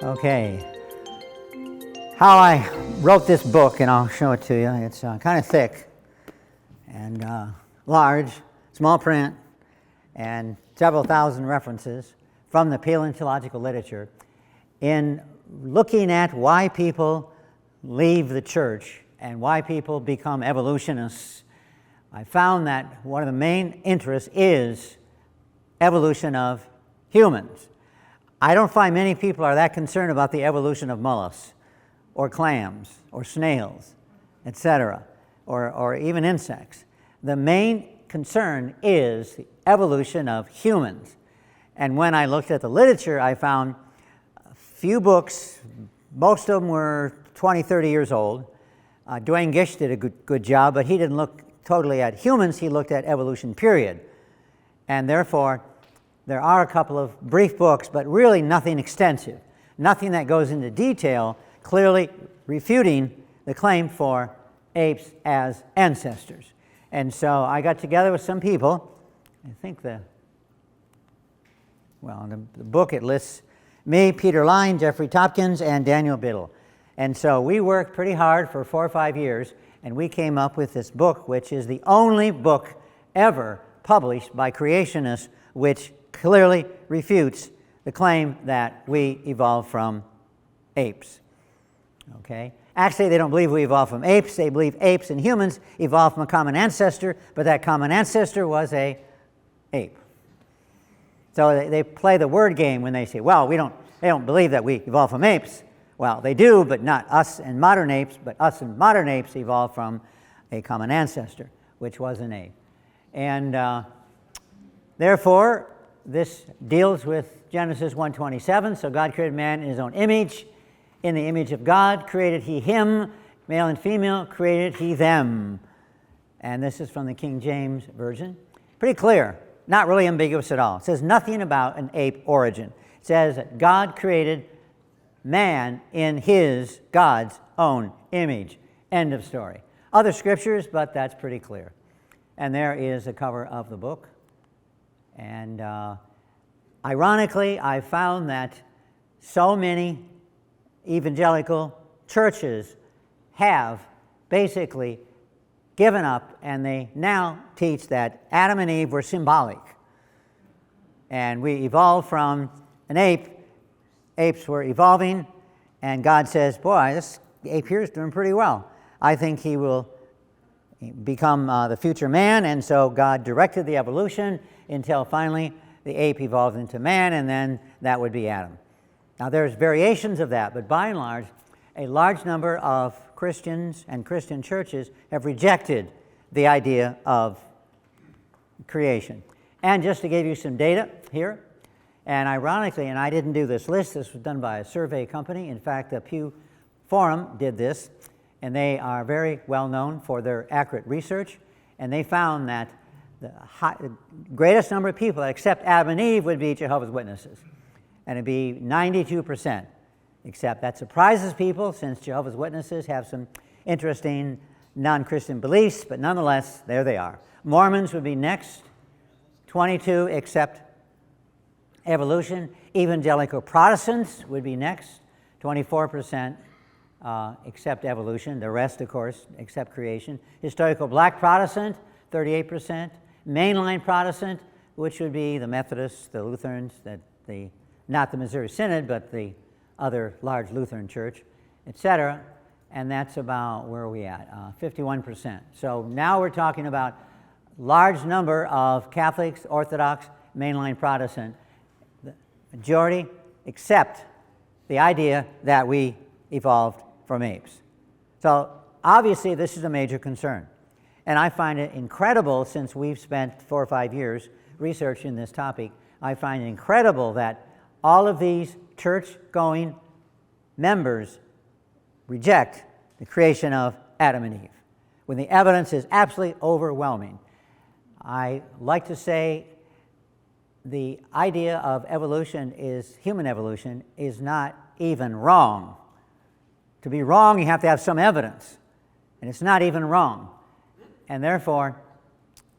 Okay, how I wrote this book, and I'll show it to you. It's kind of thick and large, small print, and several thousand references from the paleontological literature in looking at why people leave the church and why people become evolutionists. I found that one of the main interests is evolution of humans. I don't find many people are that concerned about the evolution of mollusks or clams or snails, etc., or even insects. The main concern is the evolution of humans. And when I looked at the literature, I found a few books. Most of them were 20, 30 years old. Duane Gish did a good job, but he didn't look totally at humans. He looked at evolution, period. And therefore, there are a couple of brief books, but really nothing extensive, nothing that goes into detail, clearly refuting the claim for apes as ancestors. And so I got together with some people. I think the book, it lists me, Peter Line, Jeffrey Topkins, and Daniel Biddle. And so we worked pretty hard for 4 or 5 years, and we came up with this book, which is the only book ever published by creationists which clearly refutes the claim that we evolved from apes. Okay? Actually, they don't believe we evolved from apes. They believe apes and humans evolved from a common ancestor, but that common ancestor was an ape. So they play the word game when they say, well, they don't believe that we evolved from apes. Well, they do, but not us and modern apes, but us and modern apes evolved from a common ancestor, which was an ape. And therefore, this deals with Genesis 1:27. So God created man in his own image. In the image of God created he him, male and female created he them. And this is from the King James Version. Pretty clear, not really ambiguous at all. It says nothing about an ape origin. It says that God created man in his, God's own image. End of story. Other scriptures, but that's pretty clear. And there is the cover of the book. And ironically, I found that so many evangelical churches have basically given up, and they now teach that Adam and Eve were symbolic. And we evolved from an ape. Apes were evolving, and God says, boy, this ape here is doing pretty well. I think he will become the future man, and so God directed the evolution until finally the ape evolved into man, and then that would be Adam. Now there's variations of that, but by and large, a large number of Christians and Christian churches have rejected the idea of creation. And just to give you some data here, and ironically, and I didn't do this list, this was done by a survey company. In fact, the Pew Forum did this, and they are very well known for their accurate research, and they found that the greatest number of people that accept Adam and Eve would be Jehovah's Witnesses, and it'd be 92%. Except that surprises people, since Jehovah's Witnesses have some interesting non-Christian beliefs, but nonetheless, there they are. Mormons would be next, 22 accept evolution. Evangelical Protestants would be next, 24% accept evolution. The rest, of course, accept creation. Historical Black Protestant, 38%. Mainline Protestant, which would be the Methodists, the Lutherans, not the Missouri Synod, but the other large Lutheran church, etc. And that's about, where are we at? 51%. So now we're talking about large number of Catholics, Orthodox, mainline Protestant. The majority accept the idea that we evolved from apes. So obviously this is a major concern. And I find it incredible, since we've spent 4 or 5 years researching this topic, I find it incredible that all of these church-going members reject the creation of Adam and Eve, when the evidence is absolutely overwhelming. I like to say the idea of human evolution is not even wrong. To be wrong, you have to have some evidence, and it's not even wrong. And therefore,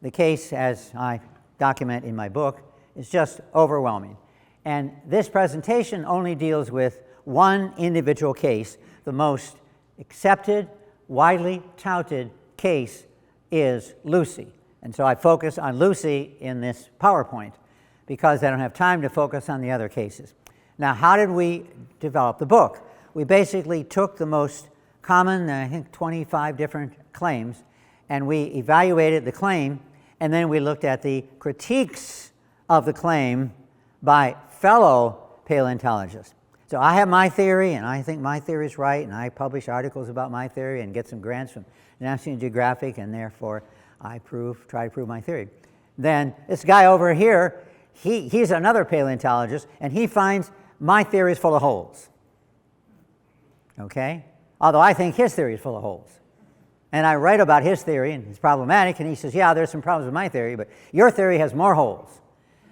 the case, as I document in my book, is just overwhelming. And this presentation only deals with one individual case. The most accepted, widely touted case is Lucy. And so I focus on Lucy in this PowerPoint because I don't have time to focus on the other cases. Now, how did we develop the book? We basically took the most common, I think 25 different claims, and we evaluated the claim, and then we looked at the critiques of the claim by fellow paleontologists. So I have my theory, and I think my theory is right, and I publish articles about my theory and get some grants from National Geographic, and therefore I try to prove my theory. Then this guy over here, he's another paleontologist, and he finds my theory is full of holes. Okay? Although I think his theory is full of holes. And I write about his theory, and it's problematic, and he says, yeah, there's some problems with my theory, but your theory has more holes.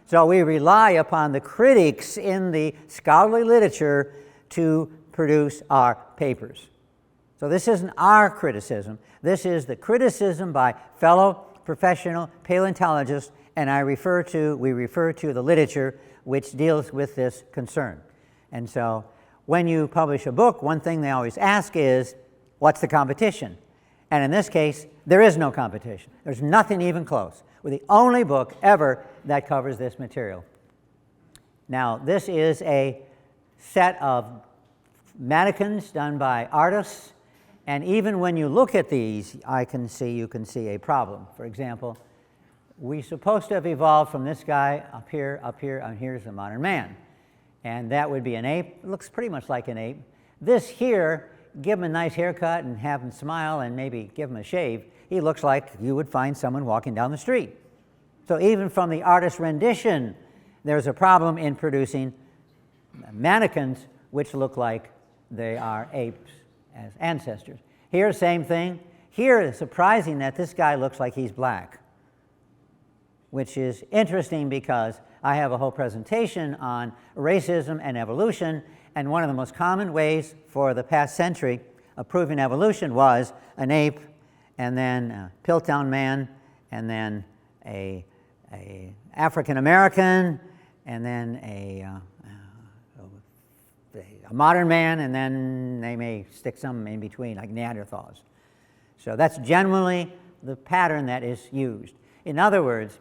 So we rely upon the critics in the scholarly literature to produce our papers. So this isn't our criticism. This is the criticism by fellow professional paleontologists, and we refer to the literature which deals with this concern. And so when you publish a book, one thing they always ask is, what's the competition? And in this case, there is no competition. There's nothing even close. We're the only book ever that covers this material. Now, this is a set of mannequins done by artists, and even when you look at these, you can see a problem. For example, we're supposed to have evolved from this guy up here, and here's the modern man. And that would be an ape. It looks pretty much like an ape. This here, give him a nice haircut and have him smile and maybe give him a shave, he looks like you would find someone walking down the street. So even from the artist's rendition, there's a problem in producing mannequins which look like they are apes as ancestors. Here, same thing. Here, it's surprising that this guy looks like he's black, which is interesting because I have a whole presentation on racism and evolution, and one of the most common ways for the past century of proving evolution was an ape, and then a Piltdown man, and then a African American, and then a modern man, and then they may stick some in between, like Neanderthals. So that's generally the pattern that is used. In other words,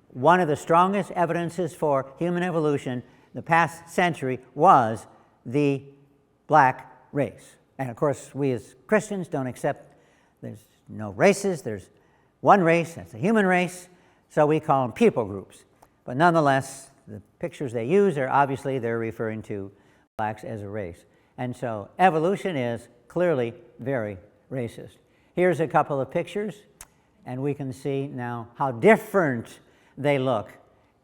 one of the strongest evidences for human evolution the past century was the black race. And of course, we as Christians don't accept there's no races, there's one race, that's the human race, so we call them people groups. But nonetheless, the pictures they use are obviously they're referring to blacks as a race. And so evolution is clearly very racist. Here's a couple of pictures, and we can see now how different they look,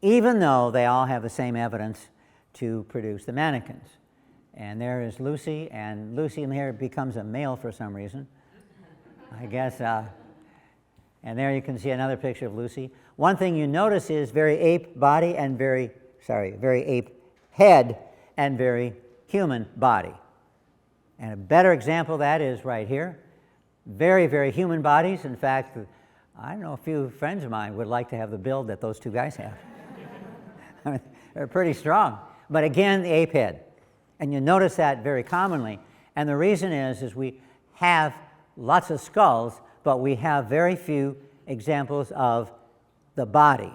even though they all have the same evidence to produce the mannequins. And there is Lucy, and Lucy in here becomes a male for some reason, I guess. And there you can see another picture of Lucy. One thing you notice is very ape body and very ape head and very human body. And a better example of that is right here. Very, very human bodies. In fact, I know a few friends of mine would like to have the build that those two guys have. I mean, they're pretty strong. But again, the ape head. And you notice that very commonly. And the reason is we have lots of skulls, but we have very few examples of the body.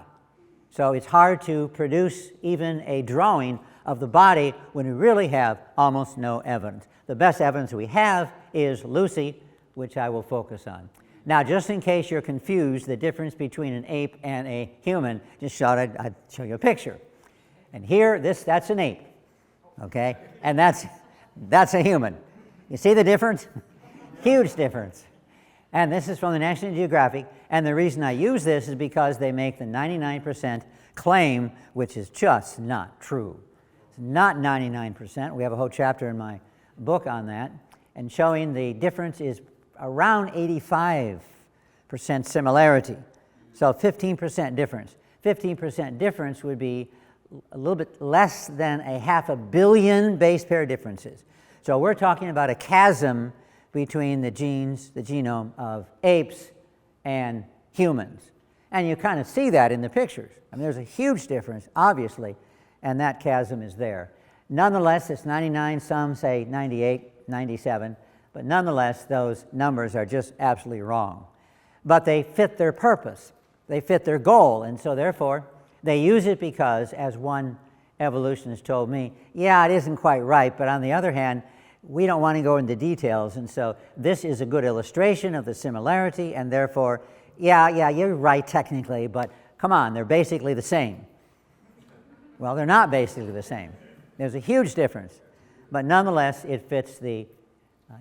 So it's hard to produce even a drawing of the body when we really have almost no evidence. The best evidence we have is Lucy, which I will focus on. Now, just in case you're confused, the difference between an ape and a human, just thought I'd show you a picture. And here, that's an ape, okay? And that's a human. You see the difference? Huge difference. And this is from the National Geographic, and the reason I use this is because they make the 99% claim, which is just not true. It's not 99%. We have a whole chapter in my book on that, and showing the difference is around 85% similarity. So 15% difference. 15% difference would be a little bit less than 500 million base pair differences. So we're talking about a chasm between the genes, the genome of apes and humans. And you kind of see that in the pictures. I mean, there's a huge difference, obviously. and that chasm is there. Nonetheless, it's 99, some say 98, 97, but nonetheless, those numbers are just absolutely wrong. But they fit their purpose, they fit their goal, and so therefore, they use it because, as one evolutionist told me, yeah, it isn't quite right, but on the other hand, we don't want to go into details, and so this is a good illustration of the similarity, and therefore, yeah, you're right technically, but come on, they're basically the same. Well, they're not basically the same. There's a huge difference, but nonetheless, it fits the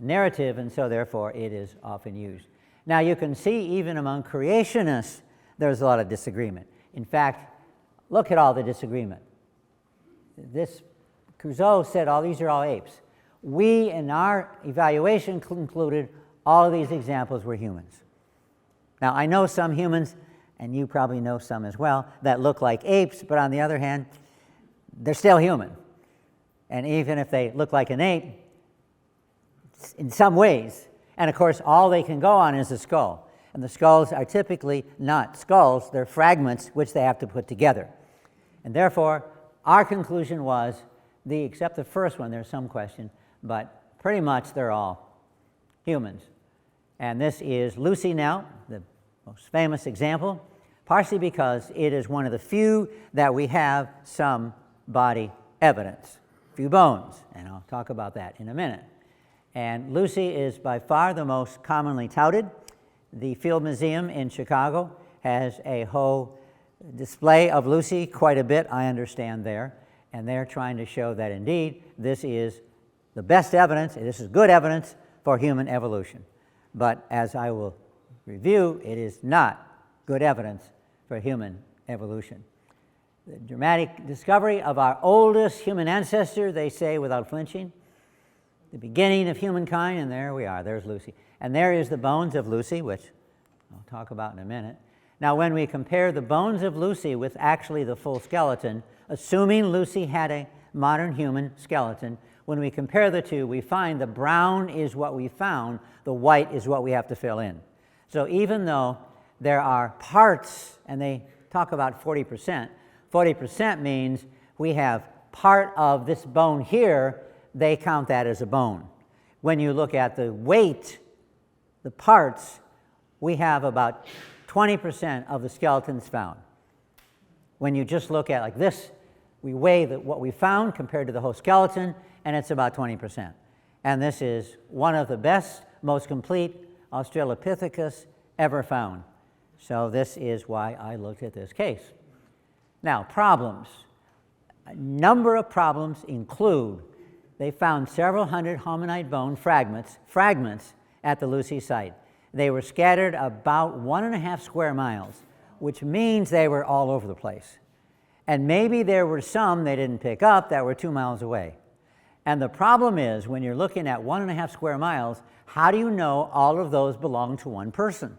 narrative, and so therefore, it is often used. Now, you can see even among creationists, there's a lot of disagreement. In fact, look at all the disagreement. This Crusoe said, these are all apes. We, in our evaluation, concluded all of these examples were humans. Now, I know some humans, and you probably know some as well, that look like apes, but on the other hand, they're still human. And even if they look like an ape, in some ways, and of course, all they can go on is the skull. And the skulls are typically not skulls, they're fragments which they have to put together. And therefore, our conclusion was, except the first one, there's some question, but pretty much they're all humans. And this is Lucy now, the most famous example, partially because it is one of the few that we have some body evidence, few bones, and I'll talk about that in a minute. And Lucy is by far the most commonly touted. The Field Museum in Chicago has a whole display of Lucy, quite a bit, I understand, there, and they're trying to show that indeed this is the best evidence, this is good evidence for human evolution. But as I will review, it is not good evidence for human evolution. The dramatic discovery of our oldest human ancestor, they say without flinching, the beginning of humankind, and there we are, there's Lucy. And there is the bones of Lucy, which I'll talk about in a minute. Now, when we compare the bones of Lucy with actually the full skeleton, assuming Lucy had a modern human skeleton, when we compare the two, we find the brown is what we found, the white is what we have to fill in. So even though there are parts, and they talk about 40%, 40% means we have part of this bone here, they count that as a bone. When you look at the weight, the parts, we have about 20% of the skeletons found. When you just look at like this, we weigh what we found compared to the whole skeleton, and it's about 20%. And this is one of the best, most complete Australopithecus ever found. So this is why I looked at this case. Now, problems. A number of problems include they found several hundred hominid bone fragments at the Lucy site. They were scattered about 1.5 square miles, which means they were all over the place. And maybe there were some they didn't pick up that were 2 miles away. And the problem is, when you're looking at 1.5 square miles, how do you know all of those belong to one person?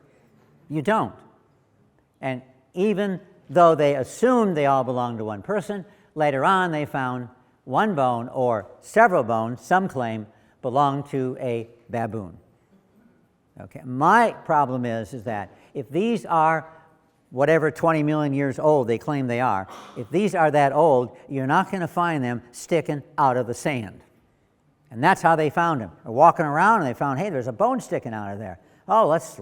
You don't. And even though they assumed they all belonged to one person, later on they found one bone or several bones, some claim, belonged to a baboon. Okay. My problem is that if these are whatever 20 million years old they claim they are, if these are that old, you're not going to find them sticking out of the sand. And that's how they found them. They're walking around and they found, hey, there's a bone sticking out of there. Oh, let's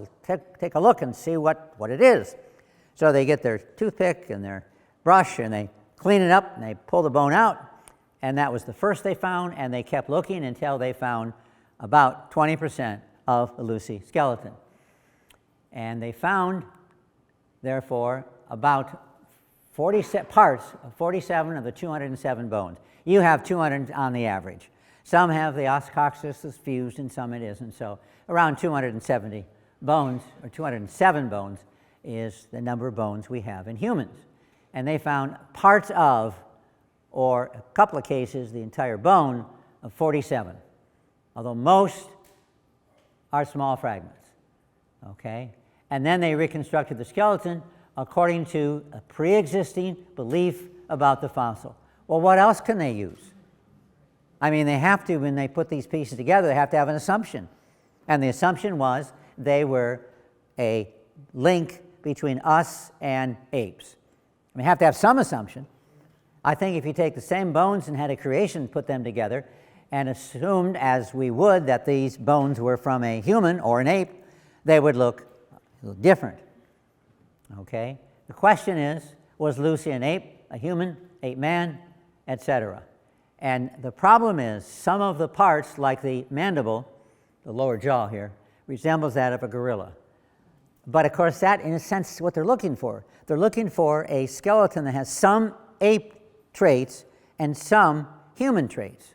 take a look and see what it is. So they get their toothpick and their brush and they clean it up and they pull the bone out. And that was the first they found, and they kept looking until they found about 20% of the Lucy skeleton. And they found, therefore, about 47 parts of 47 of the 207 bones. You have 200 on the average. Some have the os coccyx fused and some it isn't. So around 270 bones, or 207 bones, is the number of bones we have in humans. And they found parts of, or a couple of cases, the entire bone of 47, although most are small fragments, okay? And then they reconstructed the skeleton according to a pre-existing belief about the fossil. Well, what else can they use? I mean, they have to, when they put these pieces together, they have to have an assumption. And the assumption was they were a link between us and apes. I mean, you have to have some assumption. I think if you take the same bones and had a creation put them together and assumed, as we would, that these bones were from a human or an ape, they would look different. Okay? The question is, was Lucy an ape, a human, ape man, etc.? And the problem is, some of the parts, like the mandible, the lower jaw here, resembles that of a gorilla. But of course, that, in a sense, is what they're looking for. They're looking for a skeleton that has some ape traits and some human traits.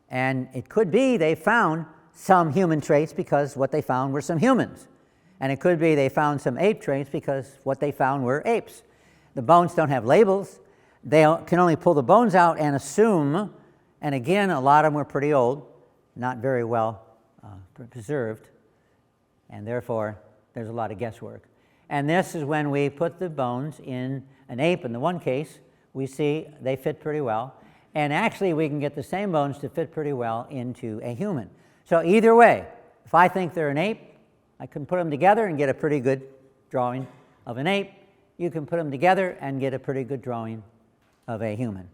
And it could be they found some human traits because what they found were some humans. And it could be they found some ape traits because what they found were apes. The bones don't have labels. They can only pull the bones out and assume, and again, a lot of them were pretty old, not very well preserved, and therefore there's a lot of guesswork. And this is when we put the bones in an ape. In the one case, we see they fit pretty well. And actually, we can get the same bones to fit pretty well into a human. So either way, if I think they're an ape, I can put them together and get a pretty good drawing of an ape. You can put them together and get a pretty good drawing of a human.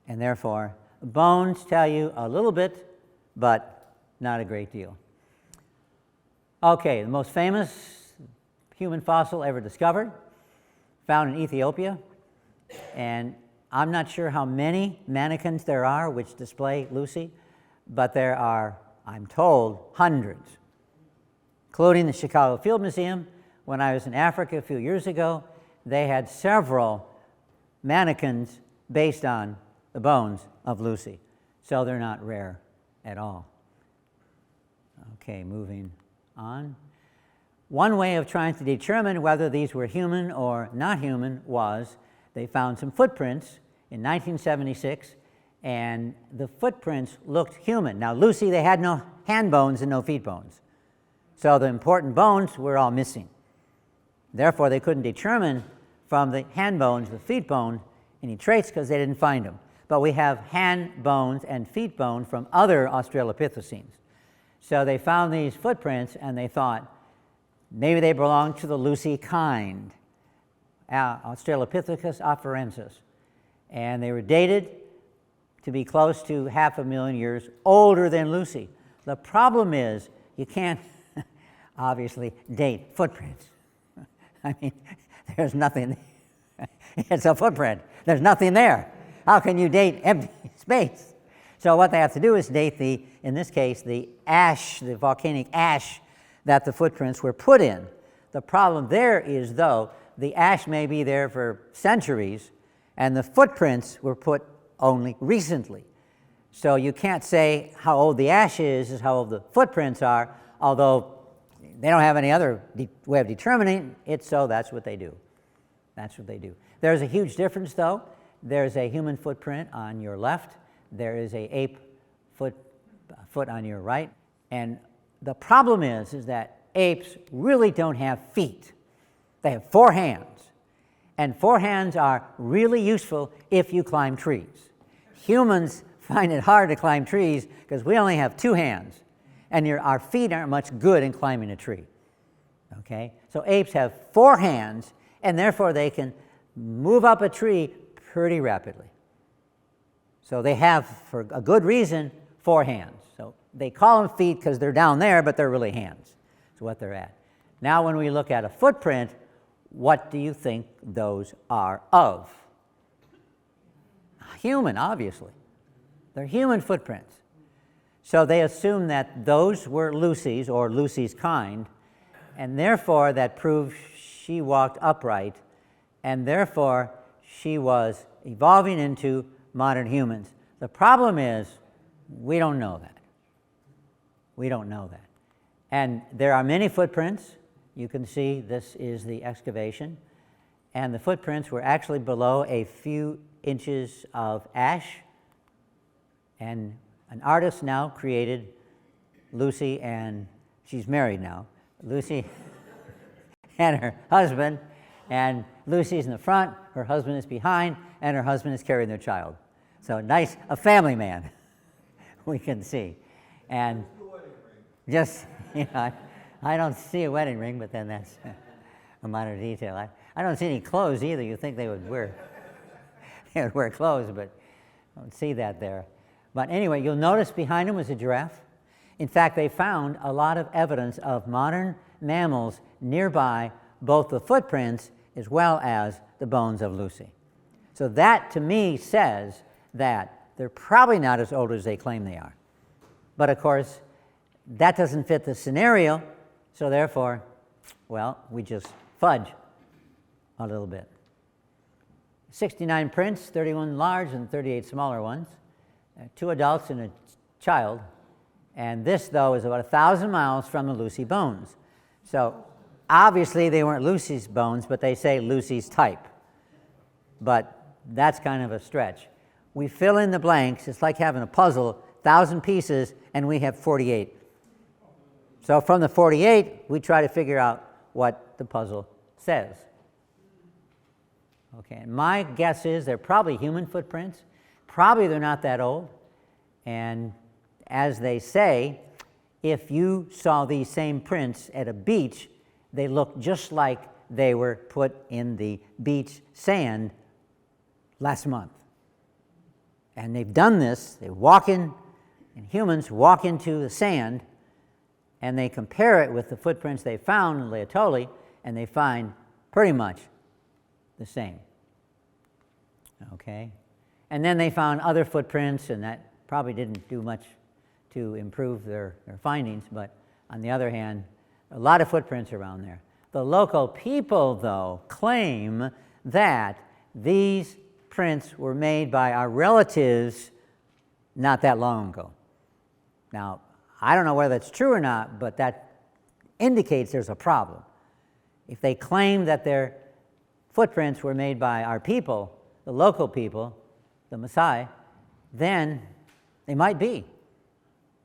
And therefore, bones tell you a little bit, but not a great deal. Okay, the most famous human fossil ever discovered, found in Ethiopia. And I'm not sure how many mannequins there are which display Lucy, but there are, I'm told, hundreds, including the Chicago Field Museum. When I was in Africa a few years ago, they had several mannequins based on the bones of Lucy. So they're not rare at all. Okay, moving on. One way of trying to determine whether these were human or not human was they found some footprints in 1976, and the footprints looked human. Now, Lucy, they had no hand bones and no feet bones. So the important bones were all missing. Therefore, they couldn't determine from the hand bones, the feet bone, any traits because they didn't find them. But we have hand bones and feet bone from other Australopithecines. So they found these footprints and they thought maybe they belong to the Lucy kind, Australopithecus afarensis. And they were dated to be close to 500,000 years older than Lucy. The problem is you can't obviously date footprints. I mean, there's nothing. It's a footprint. There's nothing there. How can you date empty space? So what they have to do is date in this case, the ash, the volcanic ash that the footprints were put in. The problem there is, though, the ash may be there for centuries, and the footprints were put only recently. So you can't say how old the ash is how old the footprints are, although they don't have any other way of determining it, so that's what they do. That's what they do. There's a huge difference, though. There's a human footprint on your left. There is a ape foot on your right. And the problem is that apes really don't have feet. They have 4 hands. And 4 hands are really useful if you climb trees. Humans find it hard to climb trees because we only have 2 hands. And our feet aren't much good in climbing a tree. Okay? So apes have 4 hands, and therefore they can move up a tree pretty rapidly. So they have, for a good reason, 4 hands. So they call them feet because they're down there, but they're really hands. That's what they're at. Now when we look at a footprint, what do you think those are of? Human, obviously. They're human footprints. So they assume that those were Lucy's, or Lucy's kind, and therefore that proves she walked upright, and therefore she was evolving into modern humans. The problem is we don't know that. We don't know that. And there are many footprints. You can see this is the excavation, and the footprints were actually below a few inches of ash, and an artist now created Lucy, and she's married now, Lucy and her husband, and Lucy's in the front, her husband is behind, and her husband is carrying their child. So nice, a family man, we can see. And just, I don't see a wedding ring, but then that's a minor detail. I don't see any clothes either you think they would wear. they would wear clothes, but I don't see that there. But anyway, you'll notice behind him was a giraffe. In fact, they found a lot of evidence of modern mammals nearby, both the footprints as well as the bones of Lucy. So that, to me, says that they're probably not as old as they claim they are. But of course, that doesn't fit the scenario, so therefore, well, we just fudge a little bit. 69 prints, 31 large and 38 smaller ones, 2 adults and a child. And this, though, is about 1,000 miles from the Lucy bones. So obviously they weren't Lucy's bones, but they say Lucy's type. But that's kind of a stretch. We fill in the blanks. It's like having a puzzle, 1,000 pieces, and we have 48. So from the 48, we try to figure out what the puzzle says. Okay, and my guess is they're probably human footprints. Probably they're not that old. And as they say, if you saw these same prints at a beach, they look just like they were put in the beach sand last month. And they've done this. They walk in, and humans walk into the sand, and they compare it with the footprints they found in laetoli, and they find pretty much the same. Okay? And then they found other footprints, and that probably didn't do much to improve their findings, but on the other hand, a lot of footprints around there. The local people, though, claim that these prints were made by our relatives not that long ago. Now, I don't know whether that's true or not, but that indicates there's a problem. If they claim that their footprints were made by our people, the local people, the Maasai, then they might be.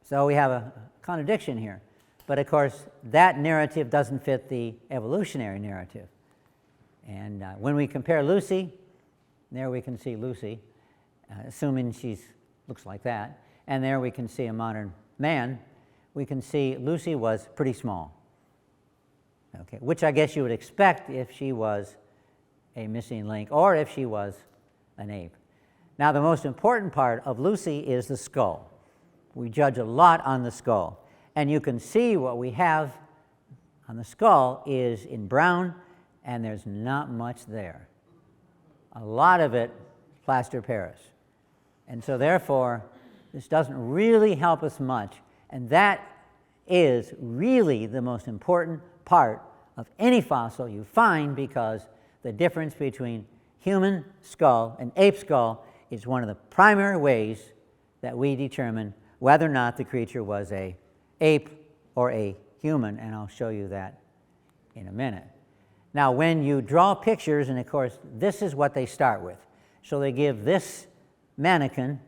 So we have a contradiction here. But of course, that narrative doesn't fit the evolutionary narrative. And when we compare Lucy, there we can see Lucy, assuming she looks like that. And there we can see a modern man. We can see Lucy was pretty small, okay, which I guess you would expect if she was a missing link or if she was an ape. Now, the most important part of Lucy is the skull. We judge a lot on the skull. And you can see what we have on the skull is in brown, and there's not much there. A lot of it, plaster Paris. And so therefore, this doesn't really help us much. And that is really the most important part of any fossil you find, because the difference between human skull and ape skull is one of the primary ways that we determine whether or not the creature was an ape or a human, and I'll show you that in a minute. Now, when you draw pictures, and of course, this is what they start with. So they give this mannequin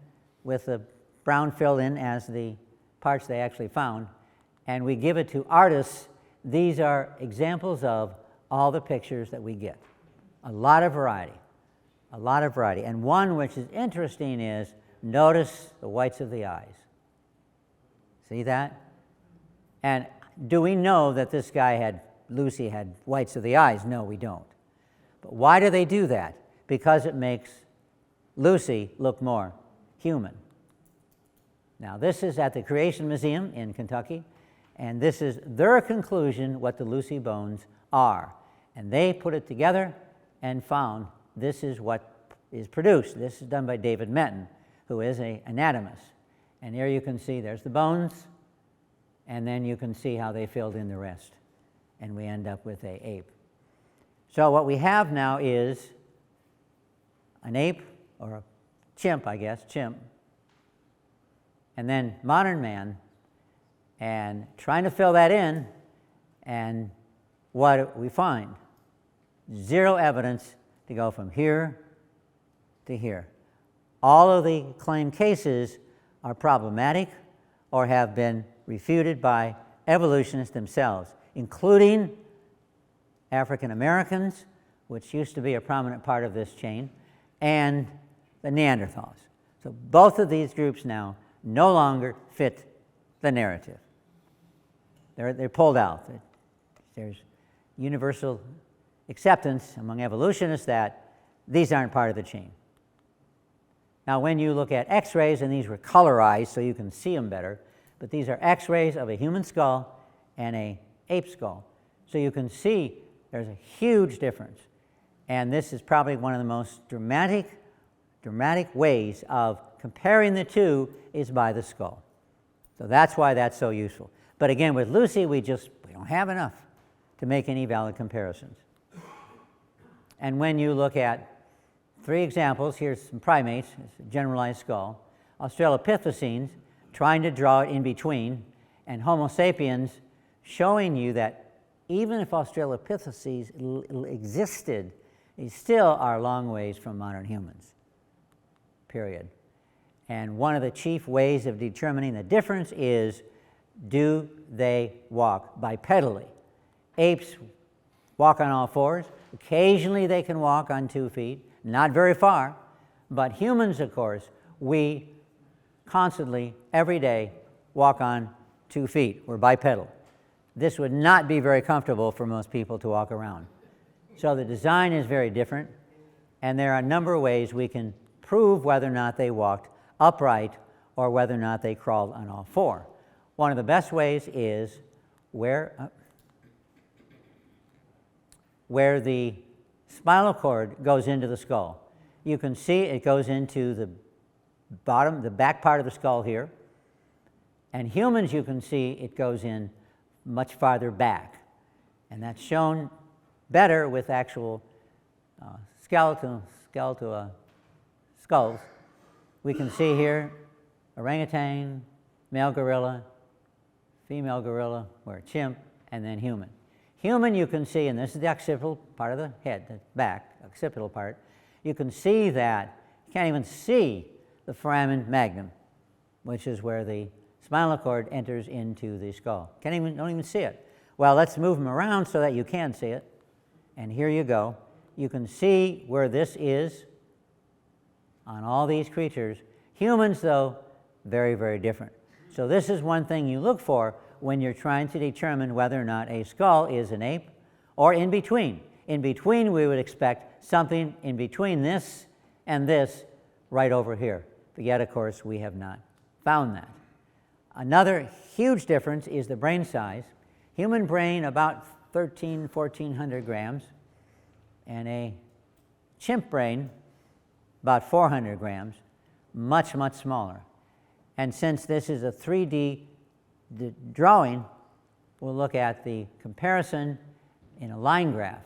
with the brown filled in as the parts they actually found, and we give it to artists. These are examples of all the pictures that we get. A lot of variety, a lot of variety. And one which is interesting is, notice the whites of the eyes. See that? And do we know that this guy Lucy had whites of the eyes? No, we don't. But why do they do that? Because it makes Lucy look more human. Now, this is at the Creation Museum in Kentucky, and this is their conclusion what the Lucy bones are. And they put it together and found this is what is produced. This is done by David Metton, who is an anatomist. And here you can see there's the bones, and then you can see how they filled in the rest. And we end up with an ape. So what we have now is an ape, or a chimp, I guess, chimp, and then modern man, and trying to fill that in, and what we find? Zero evidence to go from here to here. All of the claimed cases are problematic or have been refuted by evolutionists themselves, including African Americans, which used to be a prominent part of this chain, and the Neanderthals. So both of these groups now no longer fit the narrative. They're pulled out. There's universal acceptance among evolutionists that these aren't part of the chain. Now, when you look at x-rays, and these were colorized so you can see them better, but these are x-rays of a human skull and an ape skull. So you can see there's a huge difference. And this is probably one of the most dramatic ways of comparing the two is by the skull. So that's why that's so useful. But again, with Lucy, we don't have enough to make any valid comparisons. And when you look at 3 examples, here's some primates, it's a generalized skull, Australopithecines, trying to draw it in between, and Homo sapiens showing you that even if Australopithecines existed, they still are a long ways from modern humans, period. And one of the chief ways of determining the difference is, do they walk bipedally? Apes walk on all fours. Occasionally they can walk on 2 feet, not very far. But humans, of course, we constantly, every day, walk on 2 feet. We're bipedal. This would not be very comfortable for most people to walk around. So the design is very different, and there are a number of ways we can prove whether or not they walked upright or whether or not they crawled on all 4. One of the best ways is where the spinal cord goes into the skull. You can see it goes into the back part of the skull here. And humans, you can see it goes in much farther back. And that's shown better with actual skeletal skulls. We can see here orangutan, male gorilla, female gorilla, or a chimp, and then human. Human, you can see, and this is the occipital part of the head, the back, occipital part, you can see that you can't even see the foramen magnum, which is where the spinal cord enters into the skull. Don't even see it. Well, let's move them around so that you can see it. And here you go. You can see where this is on all these creatures. Humans, though, very, very different. So this is one thing you look for when you're trying to determine whether or not a skull is an ape or in between. In between, we would expect something in between this and this right over here. But yet, of course, we have not found that. Another huge difference is the brain size. Human brain about 1,400 grams, and a chimp brain about 400 grams, much, much smaller. And since this is a 3D drawing, we'll look at the comparison in a line graph.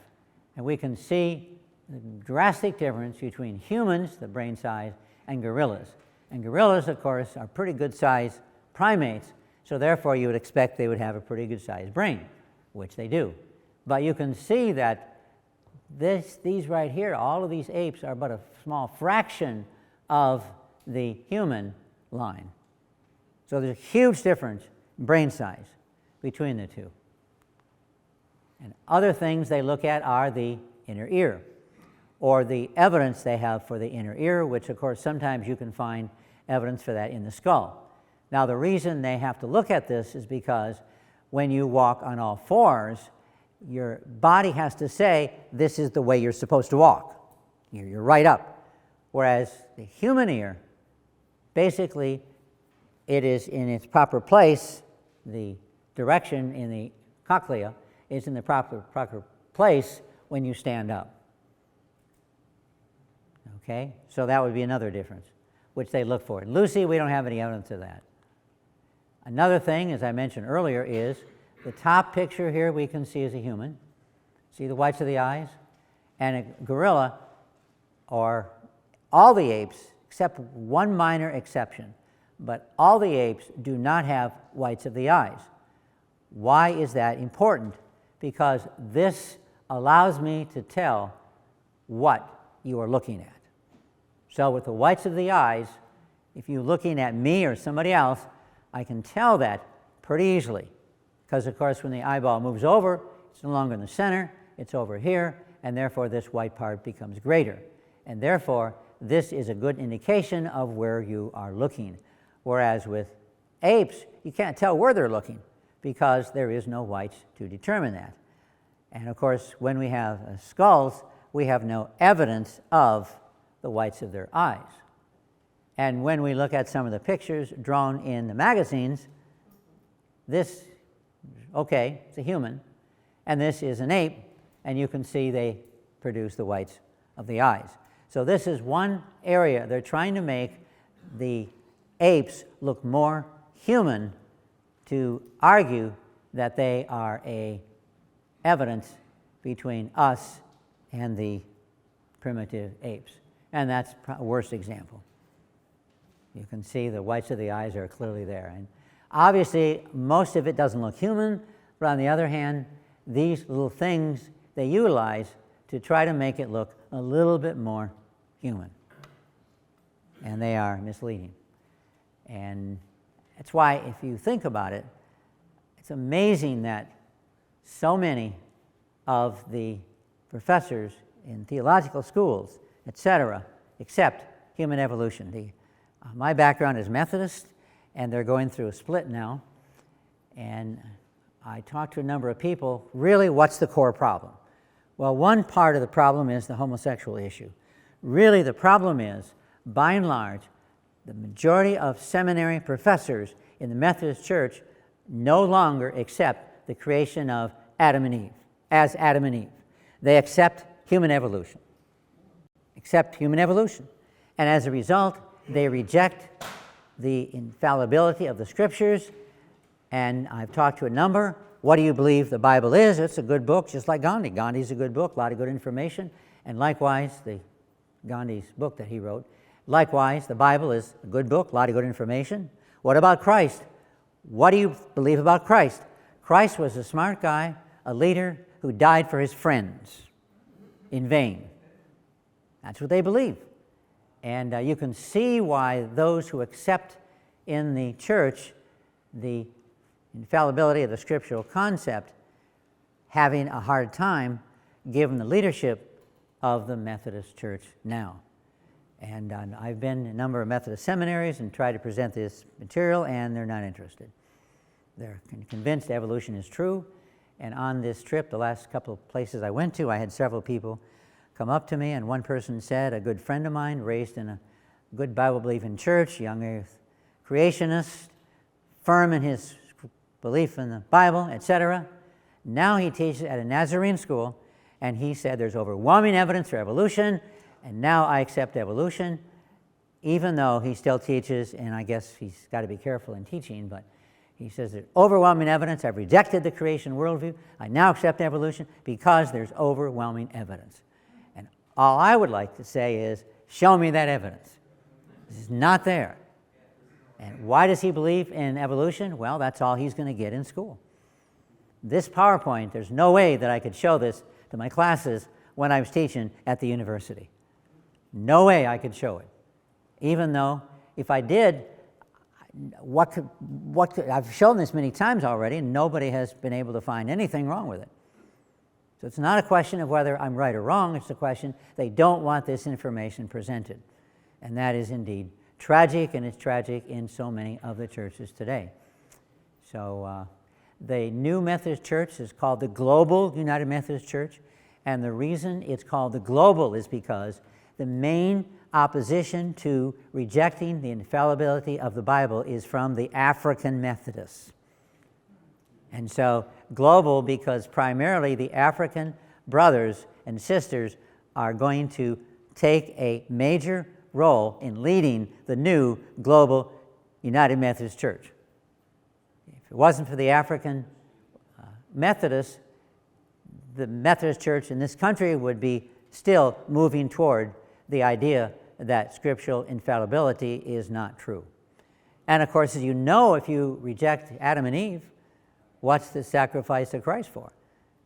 And we can see the drastic difference between humans, the brain size, and gorillas. And gorillas, of course, are pretty good-sized primates, so therefore you would expect they would have a pretty good-sized brain, which they do. But you can see that these right here, all of these apes are but a small fraction of the human line. So there's a huge difference in brain size between the two. And other things they look at are the inner ear, or the evidence they have for the inner ear, which of course sometimes you can find evidence for that in the skull. Now the reason they have to look at this is because when you walk on all fours, your body has to say, this is the way you're supposed to walk. You're right up. Whereas the human ear, basically, it is in its proper place. The direction in the cochlea is in the proper place when you stand up. Okay? So that would be another difference, which they look for. In Lucy, we don't have any evidence of that. Another thing, as I mentioned earlier, is the top picture here we can see is a human. See the whites of the eyes? And a gorilla, or all the apes, except one minor exception, but all the apes do not have whites of the eyes. Why is that important? Because this allows me to tell what you are looking at. So with the whites of the eyes, if you're looking at me or somebody else, I can tell that pretty easily. Because, of course, when the eyeball moves over, it's no longer in the center, it's over here, and therefore this white part becomes greater. And therefore, this is a good indication of where you are looking. Whereas with apes, you can't tell where they're looking because there is no whites to determine that. And, of course, when we have skulls, we have no evidence of the whites of their eyes. And when we look at some of the pictures drawn in the magazines, this, okay, it's a human, and this is an ape, and you can see they produce the whites of the eyes. So this is one area. They're trying to make the apes look more human to argue that they are a evidence between us and the primitive apes. And that's a worst example. You can see the whites of the eyes are clearly there. And obviously, most of it doesn't look human, but on the other hand, these little things they utilize to try to make it look a little bit more human. And they are misleading. And that's why, if you think about it, it's amazing that so many of the professors in theological schools, etc., accept human evolution. My background is Methodist, and they're going through a split now. And I talked to a number of people, really, what's the core problem? Well, one part of the problem is the homosexual issue. Really, the problem is, by and large, the majority of seminary professors in the Methodist Church no longer accept the creation of Adam and Eve, as Adam and Eve. They accept human evolution. And as a result, they reject the infallibility of the Scriptures. And I've talked to a number. What do you believe the Bible is? It's a good book, just like Gandhi. Gandhi's a good book, a lot of good information. And likewise, Gandhi's book that he wrote. Likewise, the Bible is a good book, a lot of good information. What about Christ? What do you believe about Christ? Christ was a smart guy, a leader who died for his friends in vain. That's what they believe. And you can see why those who accept in the church the infallibility of the scriptural concept having a hard time given the leadership of the Methodist Church now. And I've been in a number of Methodist seminaries and tried to present this material, and they're not interested. They're convinced evolution is true. And on this trip, the last couple of places I went to, I had several people come up to me, and one person said, a good friend of mine, raised in a good Bible-believing church, young earth creationist, firm in his belief in the Bible, etc. Now he teaches at a Nazarene school, and he said there's overwhelming evidence for evolution, and now I accept evolution, even though he still teaches, and I guess he's got to be careful in teaching, but he says there's overwhelming evidence. I've rejected the creation worldview. I now accept evolution because there's overwhelming evidence. And all I would like to say is, show me that evidence. This is not there. And why does he believe in evolution? Well, that's all he's going to get in school. This PowerPoint, there's no way that I could show this to my classes when I was teaching at the university. No way I could show it. Even though, if I did, I've shown this many times already, and nobody has been able to find anything wrong with it. So it's not a question of whether I'm right or wrong. It's a question they don't want this information presented. And that is indeed tragic, and it's tragic in so many of the churches today. So the new Methodist Church is called the Global United Methodist Church, and the reason it's called the Global is because the main opposition to rejecting the infallibility of the Bible is from the African Methodists. And so global because primarily the African brothers and sisters are going to take a major role in leading the new global United Methodist Church. If it wasn't for the African Methodists, the Methodist Church in this country would be still moving toward the idea that scriptural infallibility is not true. And of course, as you know, if you reject Adam and Eve, what's the sacrifice of Christ for?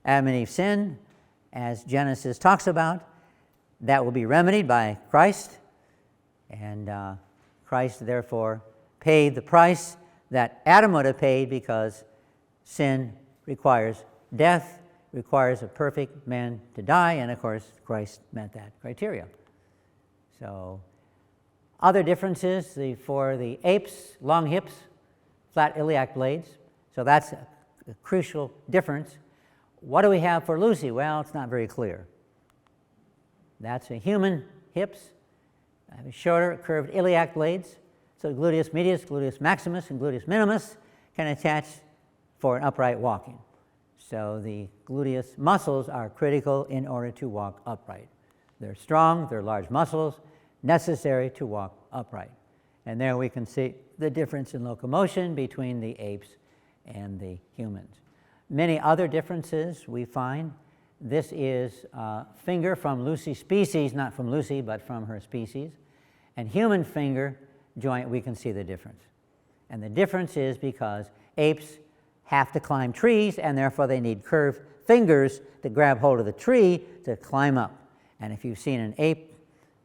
Adam and Eve sinned, as Genesis talks about. That will be remedied by Christ, and Christ therefore paid the price that Adam would have paid, because sin requires death, requires a perfect man to die, and of course Christ met that criteria. So other differences, for the apes, long hips, flat iliac blades, so that's a crucial difference. What do we have for Lucy? Well, it's not very clear. That's a human hips, shorter curved iliac blades. So gluteus medius, gluteus maximus, and gluteus minimus can attach for an upright walking. So the gluteus muscles are critical in order to walk upright. They're strong, they're large muscles, necessary to walk upright. And there we can see the difference in locomotion between the apes and the humans. Many other differences we find. This is a finger from Lucy's species, not from Lucy, but from her species. And human finger joint, we can see the difference. And the difference is because apes have to climb trees, and therefore they need curved fingers to grab hold of the tree to climb up. And if you've seen an ape,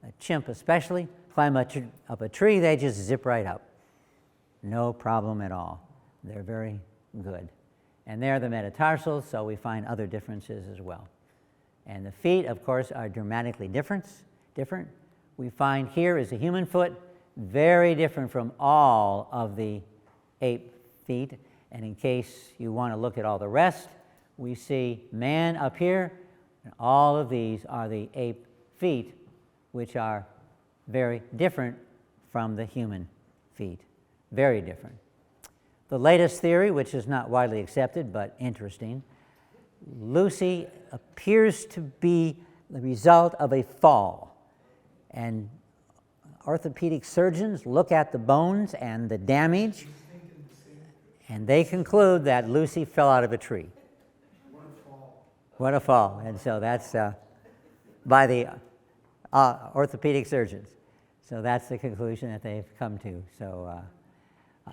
a chimp especially, climb up a tree, they just zip right up. No problem at all. They're very good. And there are the metatarsals, so we find other differences as well. And the feet, of course, are dramatically different. We find here is a human foot, very different from all of the ape feet. And in case you want to look at all the rest, we see man up here, and all of these are the ape feet, which are very different from the human feet. Very different. The latest theory, which is not widely accepted but interesting, Lucy appears to be the result of a fall. And orthopedic surgeons look at the bones and the damage, and they conclude that Lucy fell out of a tree. What a fall. What a fall. And so that's by the orthopedic surgeons. So that's the conclusion that they've come to. So,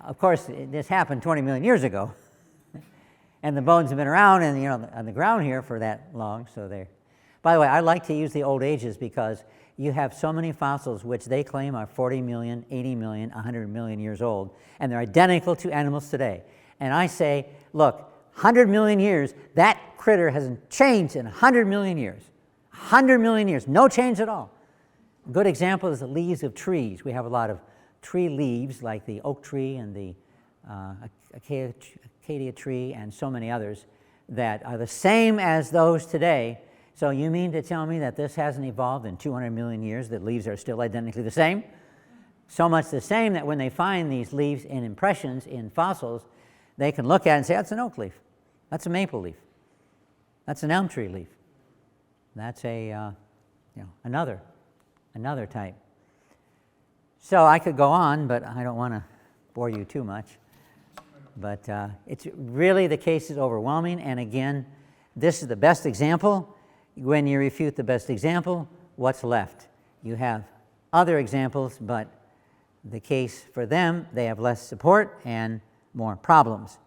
of course, this happened 20 million years ago. And the bones have been around and, on the ground here for that long. So they. By the way, I like to use the old ages because you have so many fossils which they claim are 40 million, 80 million, 100 million years old, and they're identical to animals today. And I say, look, 100 million years, that critter hasn't changed in 100 million years. 100 million years, no change at all. A good example is the leaves of trees. We have a lot of tree leaves, like the oak tree and the acacia tree and so many others that are the same as those today. So you mean to tell me that this hasn't evolved in 200 million years, that leaves are still identically the same? So much the same that when they find these leaves in impressions in fossils, they can look at it and say, that's an oak leaf, that's a maple leaf, that's an elm tree leaf, that's a another type. So I could go on, but I don't want to bore you too much. But it's really, the case is overwhelming, and again, this is the best example. When you refute the best example, what's left? You have other examples, but the case for them, they have less support and more problems.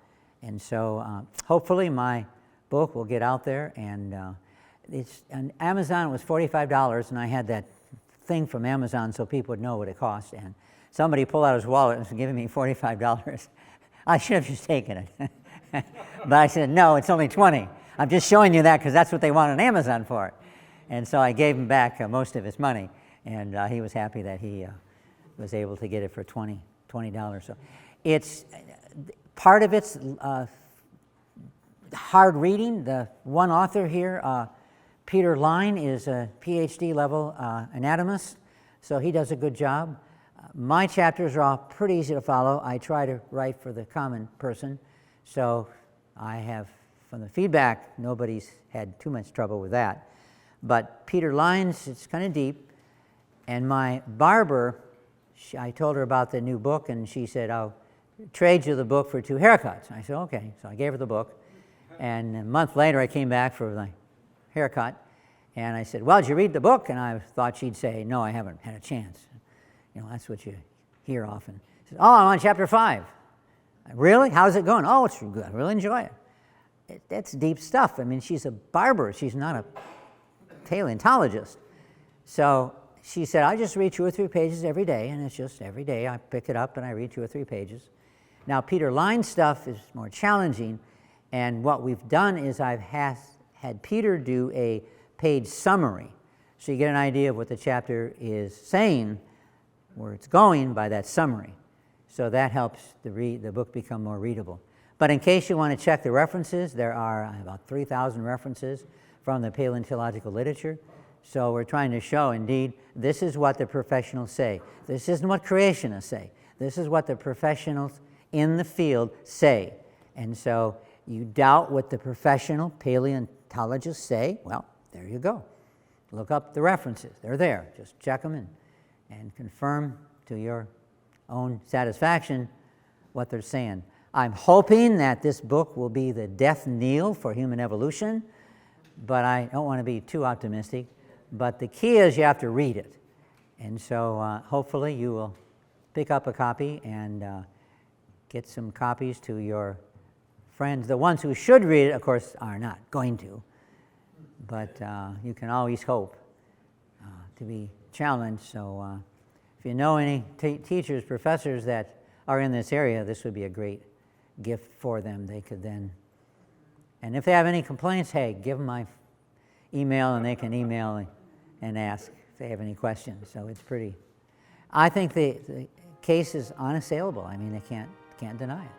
And so hopefully my book will get out there, and it's on Amazon. It was $45, and I had that thing from Amazon so people would know what it cost. And somebody pulled out his wallet and was giving me $45. I should have just taken it. But I said, no, it's only $20. I'm just showing you that because that's what they want on Amazon for it. And so I gave him back most of his money, and he was happy that he was able to get it for $20. So it's part of it's hard reading. The one author here, Peter Line, is a PhD level anatomist, so he does a good job. My chapters are all pretty easy to follow. I try to write for the common person, so I have, from the feedback, nobody's had too much trouble with that. But Peter Line's, it's kind of deep. And my barber, I told her about the new book, and she said, I'll trade you the book for 2 haircuts. I said, okay. So I gave her the book. And a month later, I came back for the haircut. And I said, well, did you read the book? And I thought she'd say, no, I haven't had a chance. That's what you hear often. She said, oh, I'm on chapter 5. Really? How's it going? Oh, it's good. I really enjoy it. That's deep stuff. I mean, she's a barber. She's not a paleontologist. So she said, I just read 2 or 3 pages every day, and it's just every day I pick it up and I read 2 or 3 pages. Now, Peter Line's stuff is more challenging, and what we've done is I've had Peter do a page summary, so you get an idea of what the chapter is saying, where it's going by that summary. So that helps the book become more readable. But in case you want to check the references, there are about 3,000 references from the paleontological literature. So we're trying to show, indeed, this is what the professionals say. This isn't what creationists say. This is what the professionals in the field say. And so you doubt what the professional paleontologists say, well, there you go. Look up the references. They're there. Just check them and confirm to your own satisfaction what they're saying. I'm hoping that this book will be the death knell for human evolution, but I don't want to be too optimistic. But the key is you have to read it. And so hopefully you will pick up a copy and get some copies to your friends. The ones who should read it, of course, are not going to. But you can always hope to be challenged. So if you know any teachers, professors that are in this area, this would be a great gift for them. They could then, and if they have any complaints, hey, give them my email and they can email and ask if they have any questions. So it's pretty, I think the case is unassailable. I mean, they can't deny it.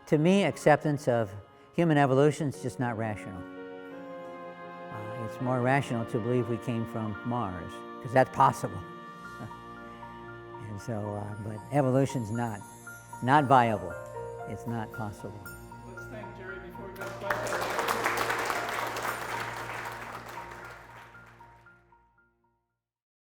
To me, acceptance of human evolution is just not rational. It's more rational to believe we came from Mars, because that's possible. And so, but evolution's not viable. It's not possible.